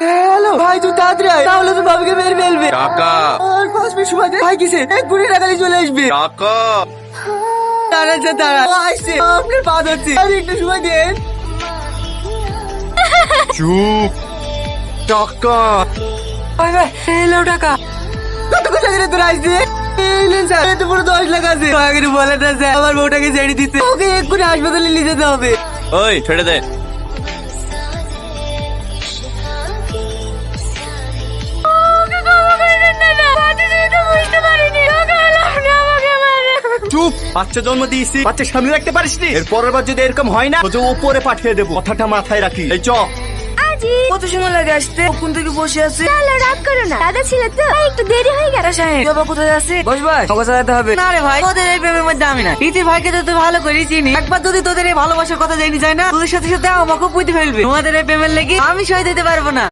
Hello ভাই, তুই তাড়াতাড়ি আয়, তাহলে তো বাবাকে মেরে ফেলবে। টাকা আর 5 মিনিট সময় দে ভাই। কিসে? এক্ষুনি টাকালি চলে আসবে। টাকা দাঁড়া দাঁড়া, ও আসছে, আপনার পা ধরছে, আর একটু সময় দেন। চুপ। টাকা ভাই ভাই, এলো টাকা। কত কোথা থেকে তোর আসছে? এই নেন স্যার, এত পুরো 10 লাখ আছে। দয়া করে বলে না স্যার, আমার বউটাকে ছেড়ে দিতে, ওকে এক্ষুনি হাসপাতালে নিয়ে যেতে হবে। ওই ছেড়ে দে। চুপ। বাচ্চা জন্ম দিয়েছি, বাচ্চা সামনে রাখতে পারিস নি। এর পরের বার যদি এরকম হয় না, তোকে উপরে পাঠিয়ে দেবো, কথাটা মাথায় রাখি। এই চ। কত সময় লাগে আসতে? কখন থেকে বসে আছে? রাগ করো না, দাদা ছিল তো, তাই একটু দেরি হয়ে গেল। সাহেব বাবা কোথায় আছে? বস ভাই, আমাকে চালাতে হবে না রে ভাই। তোদের এই প্রেমের মধ্যে আমি না। ইতি ভাইকে তো তুই ভালো করে চিনি। একবার যদি তোদের এই ভালোবাসার কথা জানি যায় না, তোদের সাথে সাথে আমাকেও পুঁতে ফেলবে। তোমাদের এই প্রেমের লেগে আমি সই দিতে পারবো না।